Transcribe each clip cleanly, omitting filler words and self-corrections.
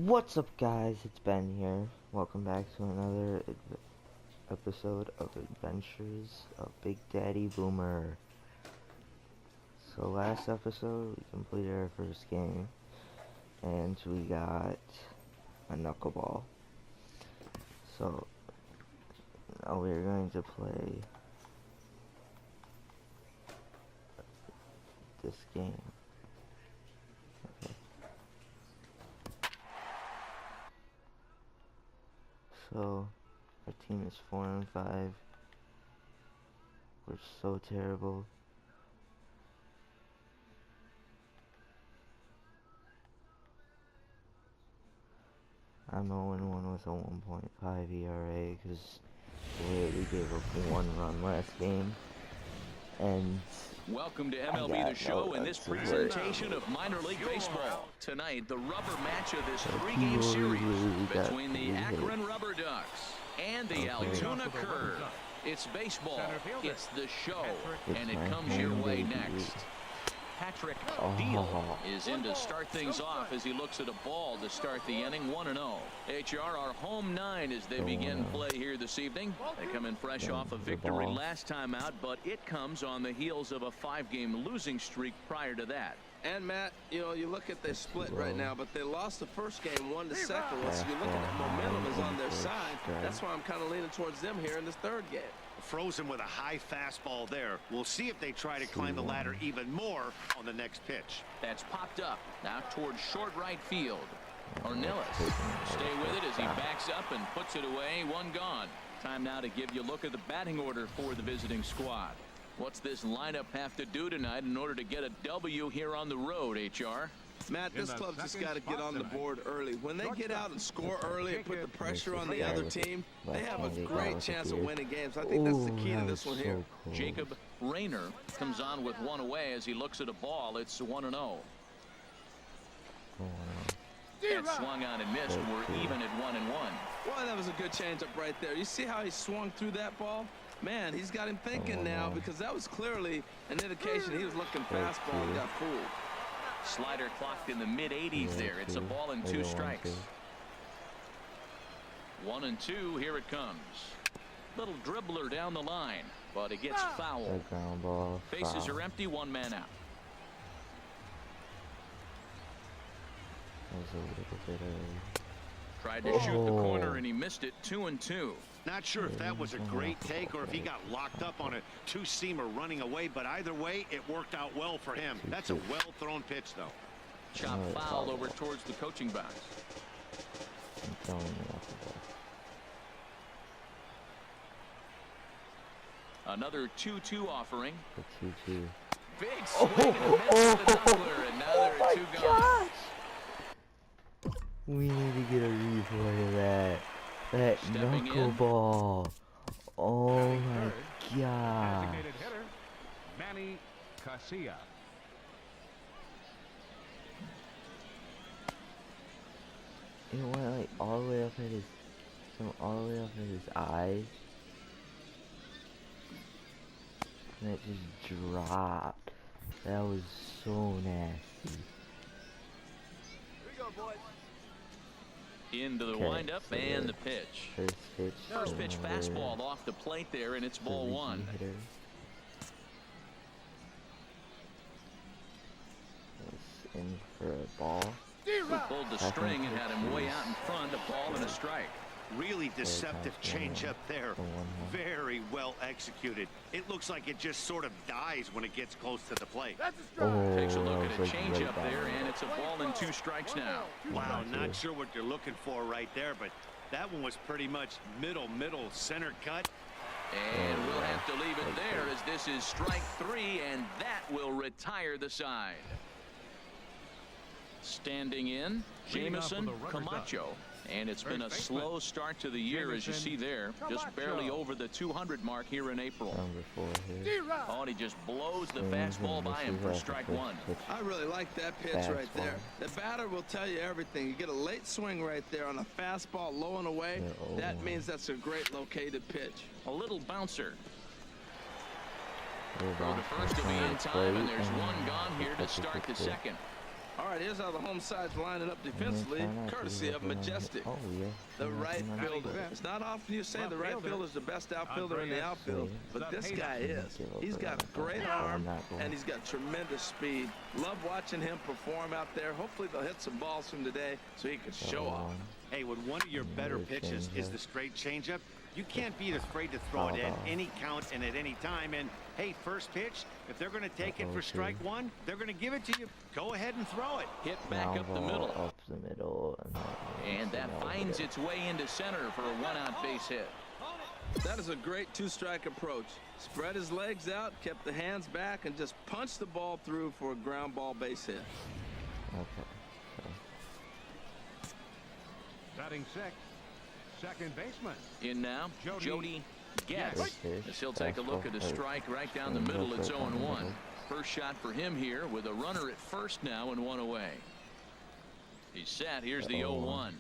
What's up, guys? It's Ben here. Welcome back to another episode of Adventures of Big Daddy Boomer. So last episode we completed our first game and we got a knuckleball. So now we're going to play this game. So, our team is 4-5. We're so terrible. I'm 0-1 with a 1.5 ERA because we gave up 1 run last game. And welcome to MLB The Show in this presentation of minor league baseball. Tonight, the rubber match of this 3-game series between the Akron Rubber Ducks and the Altoona Curve. It's baseball, it's the show, and it comes your way next. Patrick Deal is in to start things off as he looks at a ball to start the inning. 1-0. HR, our home 9 as they begin play here this evening. They come in fresh off a victory last time out, but it comes on the heels of a 5-game losing streak prior to that. And Matt, you know, you look at their split right now, but they lost the first game 1-2. So you look at that momentum is on their side. That's why I'm kind of leaning towards them here in this third game. Frozen with a high fastball there. We'll see if they try to climb the ladder even more on the next pitch. That's popped up now towards short right field. Ornelas stay with it as he backs up and puts it away. 1 gone. Time now to give you a look at the batting order for the visiting squad. What's this lineup have to do tonight in order to get a W here on the road, HR? Matt, this club's just got to get on the board early. When they get out and score early and put the pressure on the other team, they have a great chance of winning games. I think that's the key to this one here. Jacob Rayner comes on with 1 away as he looks at a ball. It's 1-0. That swung on and missed. We're even at 1-1. Boy, that was a good changeup right there. You see how he swung through that ball? Man, he's got him thinking now because that was clearly an indication he was looking fastball and got fooled. Slider clocked in the mid-80s there. It's a ball and 2 strikes. 1-2. Here it comes. Little dribbler down the line, but it gets foul. Bases are empty. 1 man out. Tried to shoot the corner and he missed it. 2-2. Not sure if that was a great take or if he got locked up on a 2-seamer running away, but either way, it worked out well for him. That's a well-thrown pitch, though. Chop foul over towards the coaching box. Another 2-2 offering. Big swing and a miss to the tumbler, and now there are 2 gone. We need to get a replay of that. That knuckleball. Oh my god. Manny Casilla. It went like all the way up at his, eyes. And it just dropped. That was so nasty. Here we go, boys. Into the windup and the pitch. First pitch fastball off the plate there, and it's ball 1. It's in for a ball. Who pulled the string and had him way out in front, a ball and a strike. Really deceptive changeup there. Very well executed. It looks like it just sort of dies when it gets close to the plate. Takes a look at a changeup there, and it's a ball and 2 strikes now. Wow, not sure what you're looking for right there, but that one was pretty much middle, center cut. And we'll have to leave it there as this is strike 3, and that will retire the side. Standing in, Jamison Camacho. And it's been a slow start to the year, as you see there. Just barely over the 200 mark here in April. Oh, and he just blows the fastball by him for strike 1. I really like that pitch right there. The batter will tell you everything. You get a late swing right there on a fastball low and away. That means that's a great located pitch. A little bouncer. Throw to first will be in time, and there's 1 gone here to start the second. All right, here's how the home side's lining up defensively, courtesy of Majestic. Oh, yeah. The right fielder. It's not often you say the right fielder is the best outfielder in the outfield, but this guy is. He's got a great arm, and he's got tremendous speed. Love watching him perform out there. Hopefully they'll hit some balls from today so he can show off. Hey, when one of your better pitches is the straight changeup, you can't be afraid to throw it at any count and at any time. And hey, first pitch, if they're going to take it for strike one, they're going to give it to you. Go ahead and throw it. Hit back up the middle. Up the middle. And that finds its way into center for a one-out base hit. That is a great two-strike approach. Spread his legs out, kept the hands back, and just punched the ball through for a ground ball base hit. Okay. Batting sixth, second baseman. In now, Jody Getz. Pitch. As he'll take a look at a strike right down the middle. It's 0-1. First shot for him here with a runner at first now and one away. He's set. Here's the 0-1.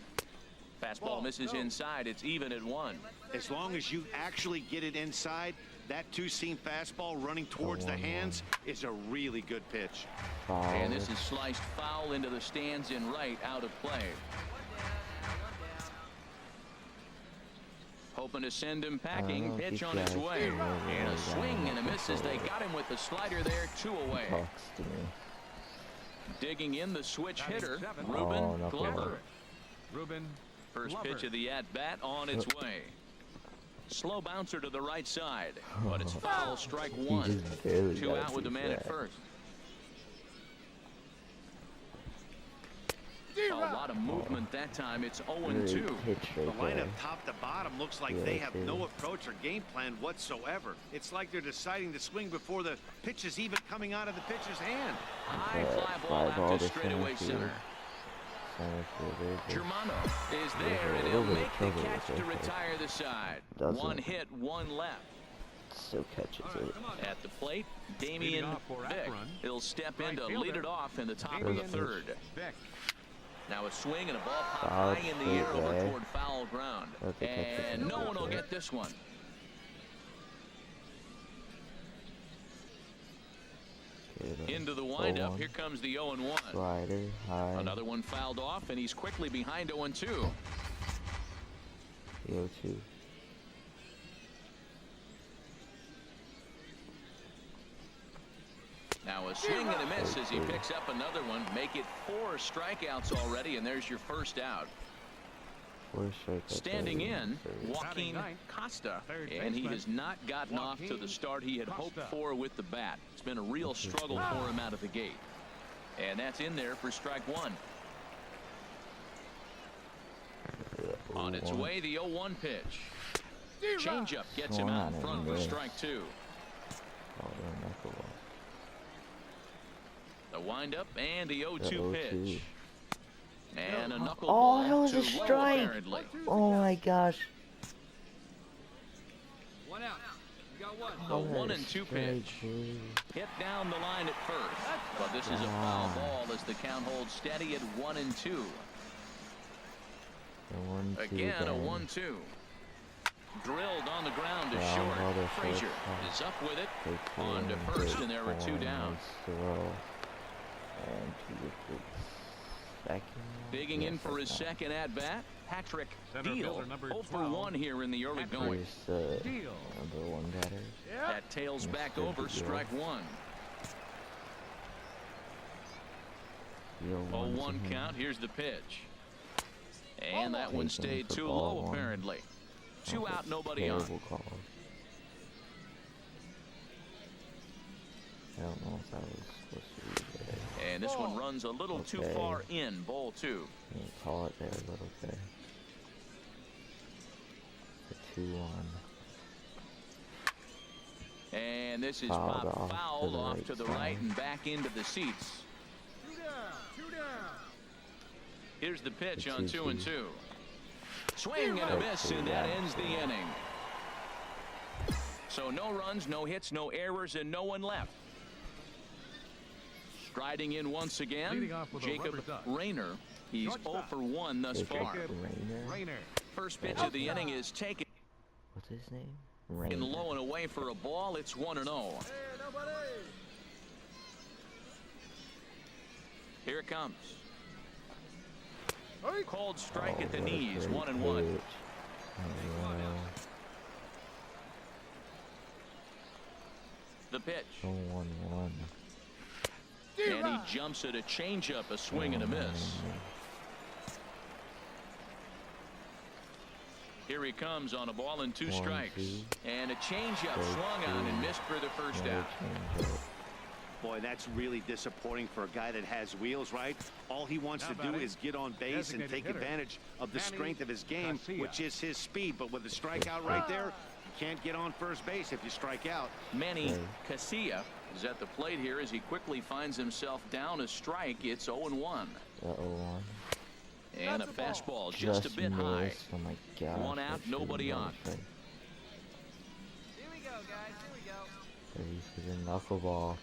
Fastball misses inside. It's even at 1. As long as you actually get it inside, that two-seam fastball running towards the hands is a really good pitch. And this is sliced foul into the stands in right, out of play. Hoping to send him packing. Pitch on his way. And a swing and a miss as they got him with the slider there. 2 away. Digging in the switch hitter, Ruben Glover. First pitch of the at-bat on its way. Slow bouncer to the right side. But it's foul, strike 1. 2 out with the man at first. A lot of movement that time. It's 0-2. The lineup top to bottom looks like they have no approach or game plan whatsoever. It's like they're deciding to swing before the pitch is even coming out of the pitcher's hand. High fly ball out to straightaway center. Germano is there, and he'll make the catch to retire the side. 1 hit, 1 left. Still catches it. At the plate, Damian Vick. He'll step in to lead it off in the top of the third. Now a swing and a ball pop high in the air over toward foul ground. And no one will get this one. Into the windup. Here comes the 0-1. Slider, high. Another one fouled off, and he's quickly behind 0-2. 0-2. Now a swing and a miss as he picks up another one. Make it 4 strikeouts already, and there's your first out. Standing in, Joaquin Costa, and he has not gotten off to the start he had hoped for with the bat. It's been a real struggle for him out of the gate. And that's in there for strike 1. On its way, the 0-1 pitch. Changeup gets him out in front for strike 2. The windup and the 0-2 pitch. And a knuckleball that was a strike. Apparently. Oh my gosh. 1 out. You got 1. The 1-2 pitch. Hit down the line at first. But this is a foul ball as the count holds steady at 1-2. Again, a 1-2. Drilled on the ground to short. Frazier is up with it. On to first, and there were 2 down. Digging in for his second at-bat, Patrick Deal. 0-for-1 here in the early going. Number 1 batter. That tails back over, strike 1. 0-1 count. Here's the pitch. And that one stayed too low, apparently. 2 out, nobody on. I don't know if that was supposed to be there. And this one runs a little too far in, ball 2. Call it there a little bit. The 2-1. And this is popped foul off to the right and back into the seats. 2 down. Here's the pitch on 2-2. Swing and a miss, and that ends the inning. So no runs, no hits, no errors, and no one left. Striding in once again, Jacob Rayner. He's 0-for-1 thus far. First pitch of the inning is taken. What's his name? Low and away for a ball. It's 1-0. Here it comes. Cold strike at the knees, 1-1. The pitch. 1-1. And he jumps at a changeup, a swing and a miss. Here he comes on a ball and 2 strikes. And a changeup swung on and missed for the first out. Boy, that's really disappointing for a guy that has wheels, right? All he wants to do is get on base and take advantage of the strength of his game, which is his speed. But with a strikeout right there, you can't get on first base if you strike out. Manny Casilla is at the plate here as he quickly finds himself down a strike. It's 0-1. And a fastball just a bit high. Oh my gosh. 1 out, nobody on. Here we go, guys. Here we go. He's a knuckleball.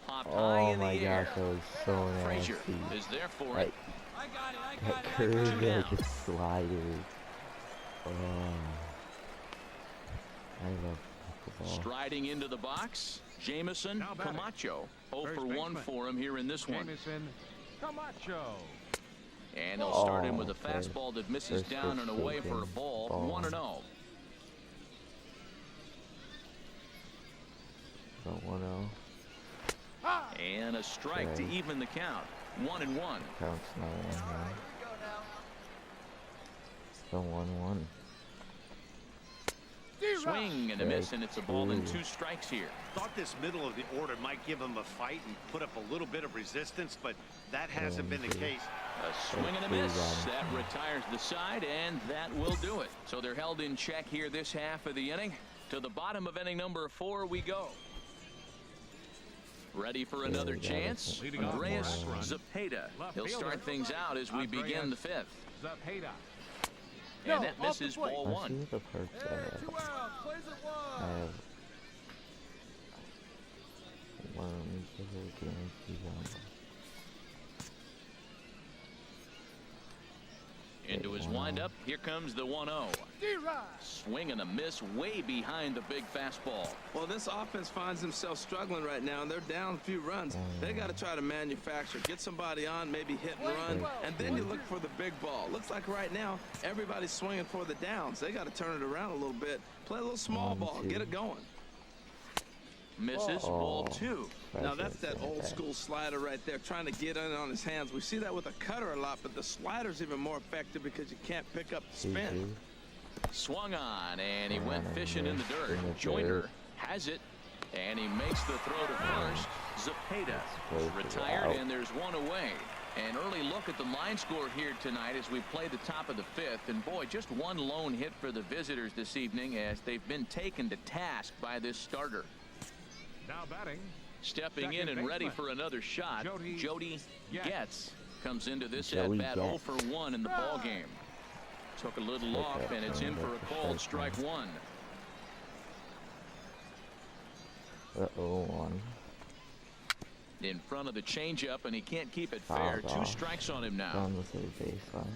Popped high in the gosh, air. that was so Frazier nasty. is there for Like, it. I got it. that curve, like a slider. Oh. I love knuckleball. Striding into the box, Jamison Camacho. 0 for 1 for him here in this one. Jamison Camacho. And they'll start him with a fastball that misses down and away for a ball. 1-0. 1-0. And a strike to even the count. 1-1. Counts now 1-1. 1-1. Swing and a miss, and it's a ball and 2 strikes here. Thought this middle of the order might give him a fight and put up a little bit of resistance, but that hasn't been the case. A swing and a miss. That retires the side, and that will do it. So they're held in check here this half of the inning. To the bottom of inning number 4 we go. Ready for another chance? Andreas Zepeda. He'll start things out as we begin the 5th. Zepeda. And that misses ball 1. See the perks I have. 2 out. Plays it I one. have worms that are guaranteed on. Into his windup, here comes the 1-0. Swing and a miss way behind the big fastball. Well, this offense finds themselves struggling right now, and they're down a few runs. They got to try to manufacture, get somebody on, maybe hit and run, and then you look for the big ball. Looks like right now everybody's swinging for the downs. They got to turn it around a little bit, play a little small ball, get it going. Misses ball 2. Now that's that old school slider right there, trying to get in on his hands. We see that with a cutter a lot, but the slider's even more effective because you can't pick up the spin. Swung on, and he went fishing in the dirt. Joyner has it, and he makes the throw to first. Zepeda is retired, and there's 1 away. An early look at the line score here tonight as we play the top of the 5th. And boy, just 1 lone hit for the visitors this evening as they've been taken to task by this starter. Now batting. Stepping in and ready for another shot, Jody Getz comes into this Joey at-bat 0 Getz. for 1 in the ball game. Took a little off, and it's in for a called strike 1. 1. In front of the changeup, and he can't keep it fair. 2 strikes on him now. On the third baseline.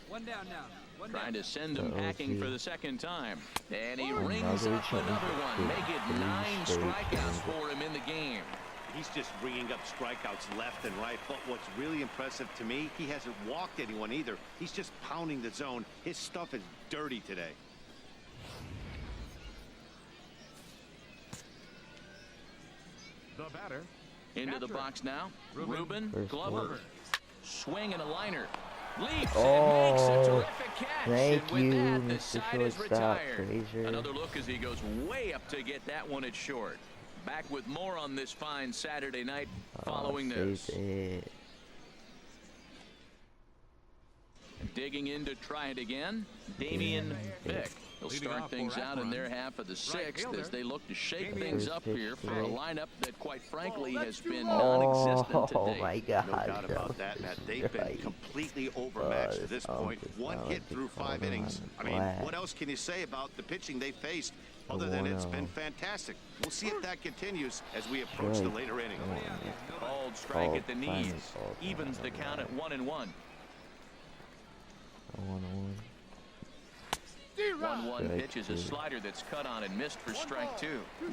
1 down now. 1 Trying down. to send him packing for the 2nd time. And he rings Another up another one. Make it 9 straight strikeouts changes. for him in the game. He's just bringing up strikeouts left and right, but what's really impressive to me, he hasn't walked anyone either. He's just pounding the zone. His stuff is dirty today. The batter. Into the box now. Ruben First Glover. base. Swing and a liner. Leaps Oh, and makes a terrific catch. thank and with you, that, the Mr. side is Shortstop, retired. Frazier. Another look as he goes way up to get that one at short. Back with more on this fine Saturday night following this. Save it. Digging in to try it again, Damian Vick. They'll Leading start off things for out in their Akron. half of the 6th fielder, as they look to shake Damian things First up pitch here for a today. lineup that quite frankly has been Oh, non-existent oh today. my God. No doubt about that, Matt. They've been right. completely overmatched at this this point. is 1 hit through 5 innings. I mean, black. what else can you say about the pitching they faced other than it's been fantastic? We'll see if that continues as we approach the later innings. Called strike at the Finally knees. called. Evens the count at 1-1. 1-1. 1-1 pitch is a slider that's cut on and missed for strike 2.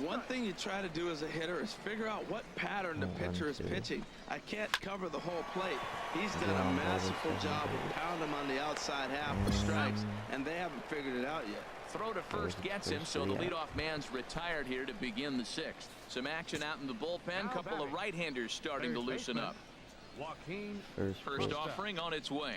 One thing you try to do as a hitter is figure out what pattern the pitcher is pitching. I can't cover the whole plate. He's done a masterful job of pounding him on the outside half for strikes, and they haven't figured it out yet. Throw to first gets him, so the leadoff man's retired here to begin the 6th. Some action out in the bullpen. Couple of right-handers starting to loosen up. First offering on its way.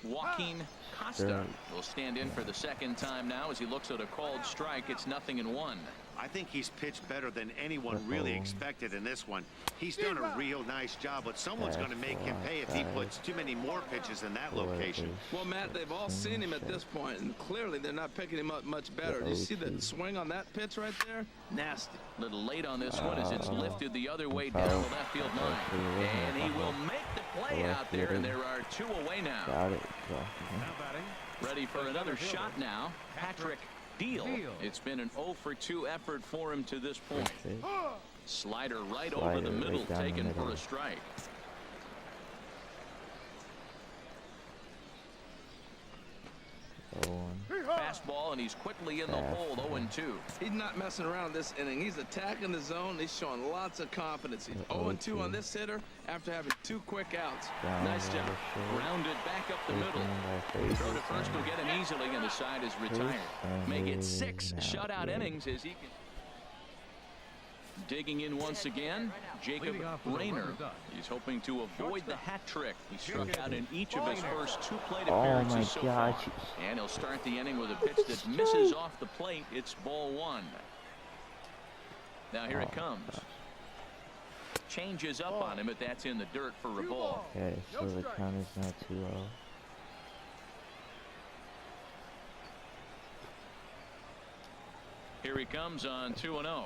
Joaquin Costa will stand in for the second time now as he looks at a called strike. It's 0-1. I think he's pitched better than anyone really expected in this one. He's done a real nice job, but someone's going to make him pay if he puts too many more pitches in that location. Well, Matt, they've all seen him at this point, and clearly they're not picking him up much better. Do you see the swing on that pitch right there? Nasty. Little late on this one as it's lifted the other way down the left field line. And he will make the play out there, and there are 2 away now. Now batting. Ready for another shot now. Patrick Deal. It's been an 0-for-2 effort for him to this point. Slider right over the middle, taken for a strike. Fastball, and he's quickly in the hole. 0-2. He's not messing around this inning. He's attacking the zone. He's showing lots of confidence. He's 0-2 on this hitter after having 2 quick outs. Nice job. Rounded back up the middle. Throw to first will get him easily, and the side is retired. Make it 6 shutout innings as he can. Digging in once again, Jacob Rayner. He's hoping to avoid the hat trick. He struck out in each of his first 2 plate appearances so far. And he'll start the inning with a pitch that misses off the plate. It's ball 1. Now here it comes. Changes up on him, but that's in the dirt for a ball. Okay, so the count is now 2-0. Here he comes on 2-0.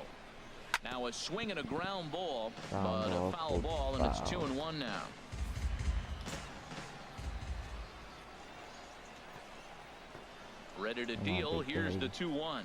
Now a swing and a ground ball, but a foul ball, and it's 2-1 now. Ready to deal. Here's the 2-1.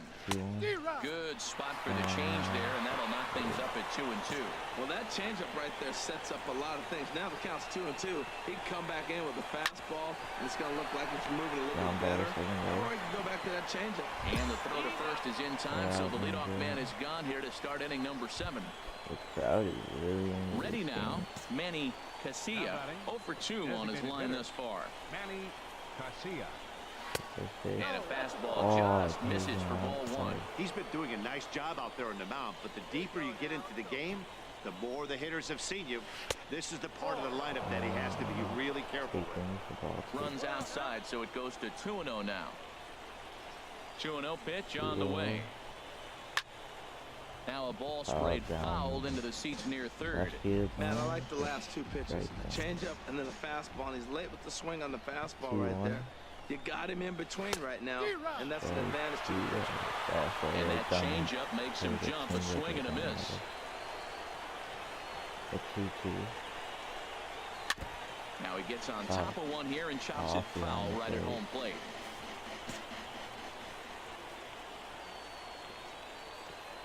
Good spot for the change there, and that'll knock things up at 2-2. Well, that changeup right there sets up a lot of things. Now the count's 2-2. He can come back in with a fastball, and it's going to look like it's moving a little bit better. Or he can go back to that changeup. And the throw to first is in time, so the leadoff man is gone here to start inning number 7. The crowd is really ready now. Manny Casilla, 0-for-2 on his line thus far. Manny Casilla. And a fastball just misses for ball 1. He's been doing a nice job out there on the mound, but the deeper you get into the game, the more the hitters have seen you. This is the part of the lineup that he has to be really careful with. Runs outside, so it goes to 2-0 now. 2-0 pitch on the way. Now a ball sprayed fouled into the seats near third. Man, I like the last 2 pitches. Changeup and then a fastball, and he's late with the swing on the fastball right there. You got him in between right now, and that's an advantage to you. And that changeup makes him jump, a swing and a miss. Now he gets on top of one here and chops it foul right at home plate.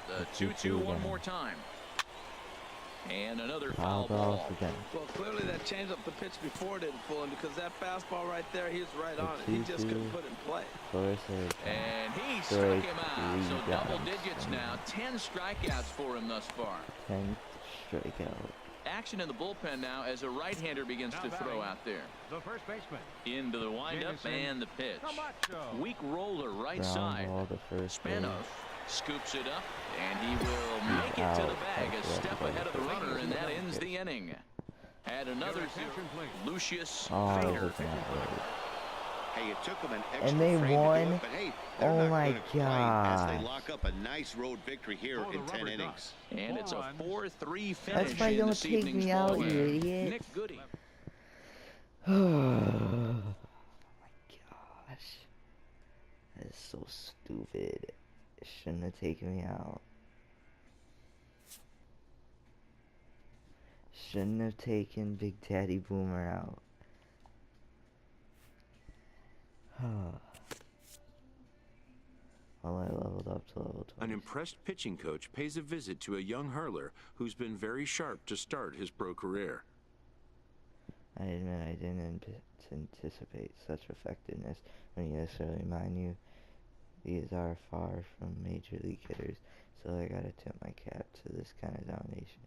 The 2-2 one more time. And another foul ball. Well, clearly that changeup the pitch before didn't fool him, because that fastball right there, he was right on it. He just couldn't put it in play. And he struck him out. So double digits now. 10 strikeouts for him thus far. 10 strikeouts. Action in the bullpen now as a right-hander begins to throw out there. The first baseman. Into the windup and the pitch. Weak roller right side. Spanoff scoops it up, and he will make it to the bag a step ahead of the runner, and that ends the inning. Add another Lucius Fader. Hey, it took them an extra and they won. But hey, oh my God! As they lock up a nice road victory here in 10 innings. And it's a 4-3 finish. That's why you don't take me out, you idiot. Nick Goody. Oh my gosh, that is so stupid. Shouldn't have taken me out. Shouldn't have taken Big Daddy Boomer out. Well, I leveled up to level 20. An impressed pitching coach pays a visit to a young hurler who's been very sharp to start his pro career. I admit I didn't anticipate such effectiveness when you necessarily mind you These are far from major league hitters, so I gotta tip my cap to this kind of domination.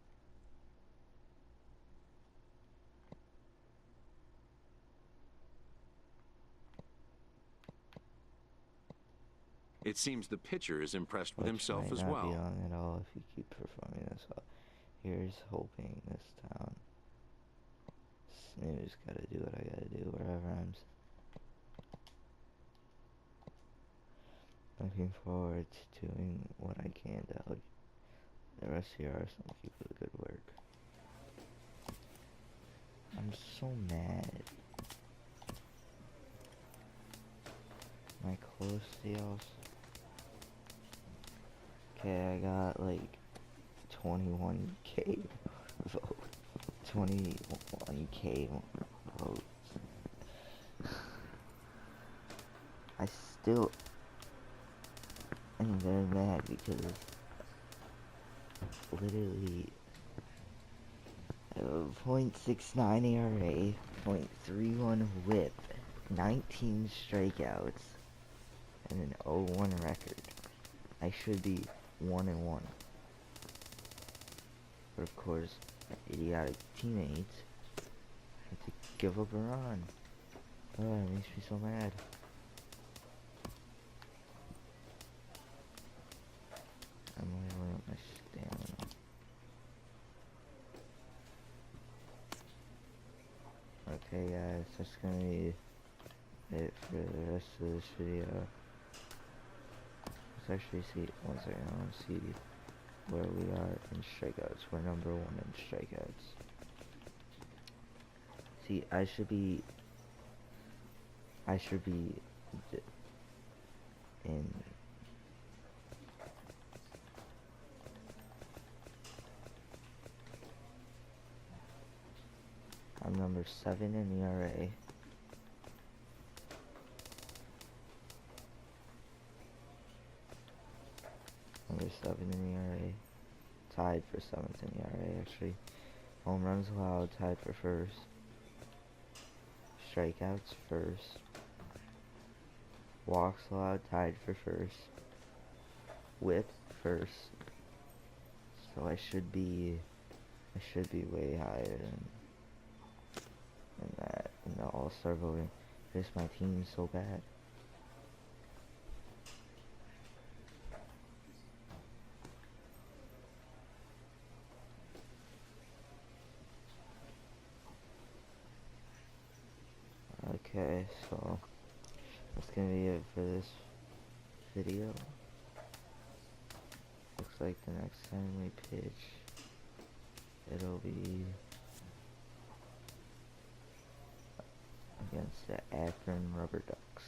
It seems the pitcher is impressed with Which himself might as not well. be long at all if you keep performing this well. Here's hoping this town. Snooze, gotta do what I gotta do wherever I'm. Looking forward to doing what I can to help the rest of your Arsenal keep up the good work. I'm so mad. Am I close to y'all? Okay, I got like 21k votes. 21k votes. I still am very mad because literally 0.69 ERA, 0.31 WHIP, 19 strikeouts, and an 0-1 record. I should be 1-1. But of course, my idiotic teammates had to give up a run. Oh, it makes me so mad. I'm really on my stamina. Okay guys, that's gonna be it for the rest of this video. Let's actually see, one second, I want to see where we are in strikeouts. We're number 1 in strikeouts. See, I should be in I'm number 7 in ERA. Number 7 in ERA. Tied for 7th in ERA, actually. Home runs allowed, tied for 1st. Strikeouts, 1st. Walks allowed, tied for 1st. Whip, 1st. So I should be way higher than that in the All-Star voting. This my team's so bad. Okay, so that's gonna be it for this video. Looks like the next time we pitch, it'll be against the Akron Rubber Ducks.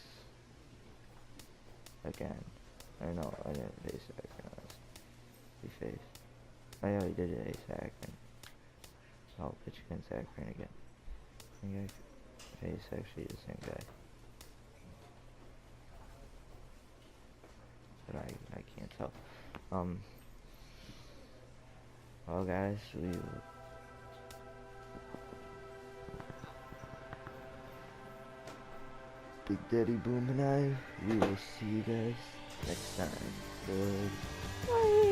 Again. Or no, I didn't face Akron. We faced. I already did it face Akron. So I'll pitch against Akron again. I think I face actually the same guy. But I can't tell. Well guys, Big Daddy Boom and I, we will see you guys next time. Goodbye.